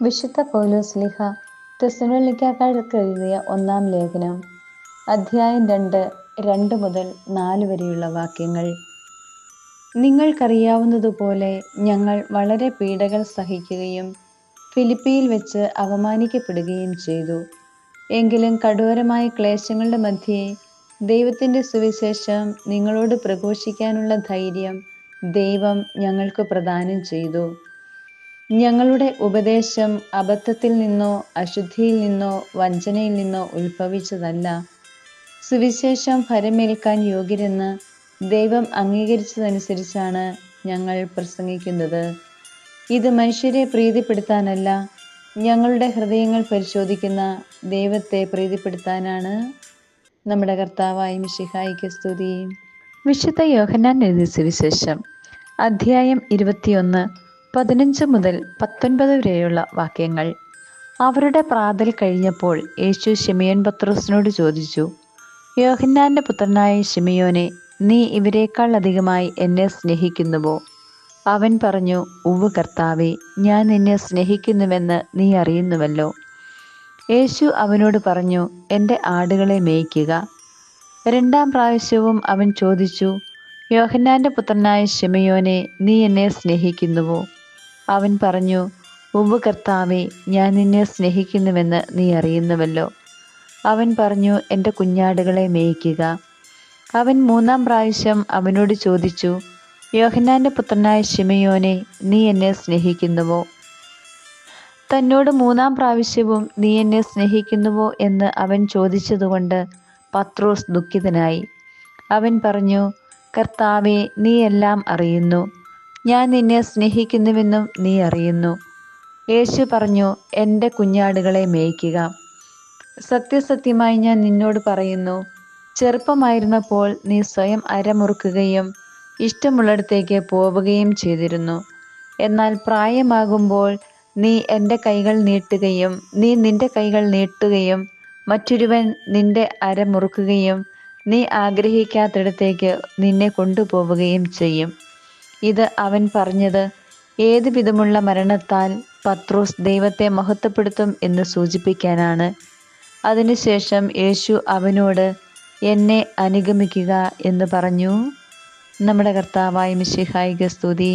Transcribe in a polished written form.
വിശുദ്ധ പൗലോസ്ലീഹ തെസ്സലോനിക്കക്കാർക്ക് എഴുതിയ 1-ാം ലേഖനം, അധ്യായം 2 മുതൽ 4 വരെയുള്ള വാക്യങ്ങൾ. നിങ്ങൾക്കറിയാവുന്നതുപോലെ ഞങ്ങൾ വളരെ പീഡകൾ സഹിക്കുകയും ഫിലിപ്പിയിൽ വെച്ച് അപമാനിക്കപ്പെടുകയും ചെയ്തു. എങ്കിലും കഠോരമായ ക്ലേശങ്ങളുടെ മധ്യേ ദൈവത്തിൻ്റെ സുവിശേഷം നിങ്ങളോട് പ്രഘോഷിക്കാനുള്ള ധൈര്യം ദൈവം ഞങ്ങൾക്ക് പ്രദാനം ചെയ്തു. ഞങ്ങളുടെ ഉപദേശം അബദ്ധത്തിൽ നിന്നോ അശുദ്ധിയിൽ നിന്നോ വഞ്ചനയിൽ നിന്നോ ഉത്ഭവിച്ചതല്ല. സുവിശേഷം ഫലമേൽക്കാൻ യോഗ്യരെന്ന് ദൈവം അംഗീകരിച്ചതനുസരിച്ചാണ് ഞങ്ങൾ പ്രസംഗിക്കുന്നത്. ഇത് മനുഷ്യരെ പ്രീതിപ്പെടുത്താനല്ല, ഞങ്ങളുടെ ഹൃദയങ്ങൾ പരിശോധിക്കുന്ന ദൈവത്തെ പ്രീതിപ്പെടുത്താനാണ്. നമ്മുടെ കർത്താവായ മിശിഹായിക്ക് സ്തുതി. വിശുദ്ധ യോഹന്നാൻ എഴുതിയ സുവിശേഷം, അധ്യായം 21 15 മുതൽ 19 വരെയുള്ള വാക്യങ്ങൾ. അവരുടെ പ്രാതൽ കഴിഞ്ഞപ്പോൾ യേശു ശിമയോൻ പത്രോസിനോട് ചോദിച്ചു, യോഹന്നാന്റെ പുത്രനായ ശിമയോനെ, നീ ഇവരെക്കാൾ അധികമായി എന്നെ സ്നേഹിക്കുന്നുവോ? അവൻ പറഞ്ഞു, ഉവ്വ് കർത്താവേ, ഞാൻ നിന്നെ സ്നേഹിക്കുന്നുവെന്ന് നീ അറിയുന്നുവല്ലോ. യേശു അവനോട് പറഞ്ഞു, എൻ്റെ ആടുകളെ മേയ്ക്കുക. 2-ാം പ്രാവശ്യവും അവൻ ചോദിച്ചു, യോഹന്നാന്റെ പുത്രനായ ശിമയോനെ, നീ എന്നെ സ്നേഹിക്കുന്നുവോ? അവൻ പറഞ്ഞു, ഉവ്വ് കർത്താവേ, ഞാൻ നിന്നെ സ്നേഹിക്കുന്നുവെന്ന് നീ അറിയുന്നുവല്ലോ. അവൻ പറഞ്ഞു, എൻ്റെ കുഞ്ഞാടുകളെ മേയ്ക്കുക. അവൻ 3-ാം പ്രാവശ്യം അവനോട് ചോദിച്ചു, യോഹന്നാന്റെ പുത്രനായ ശിമയോനെ, നീ എന്നെ സ്നേഹിക്കുന്നുവോ? തന്നോട് 3-ാം പ്രാവശ്യവും നീ എന്നെ സ്നേഹിക്കുന്നുവോ എന്ന് അവൻ ചോദിച്ചതുകൊണ്ട് പത്രോസ് ദുഃഖിതനായി. അവൻ പറഞ്ഞു, കർത്താവേ, നീ എല്ലാം അറിയുന്നു. ഞാൻ നിന്നെ സ്നേഹിക്കുന്നുവെന്നും നീ അറിയുന്നു. യേശു പറഞ്ഞു, എൻ്റെ കുഞ്ഞാടുകളെ മേയ്ക്കുക. സത്യസത്യമായി ഞാൻ നിന്നോട് പറയുന്നു, ചെറുപ്പമായിരുന്നപ്പോൾ നീ സ്വയം അരമുറുക്കുകയും ഇഷ്ടമുള്ളിടത്തേക്ക് പോവുകയും ചെയ്തിരുന്നു. എന്നാൽ പ്രായമാകുമ്പോൾ നീ നിന്റെ കൈകൾ നീട്ടുകയും മറ്റൊരുവൻ നിന്റെ അരമുറുക്കുകയും നീ ആഗ്രഹിക്കാത്തിടത്തേക്ക് നിന്നെ കൊണ്ടുപോവുകയും ചെയ്യും. ഇത് അവൻ പറഞ്ഞത് ഏതു വിധമുള്ള മരണത്താൽ പത്രോസ് ദൈവത്തെ മഹത്വപ്പെടുത്തും എന്ന് സൂചിപ്പിക്കാനാണ്. അതിനുശേഷം യേശു അവനോട്, എന്നെ അനുഗമിക്കുക എന്ന് പറഞ്ഞു. നമ്മുടെ കർത്താവായ മിശിഹായിക്ക് സ്തുതി.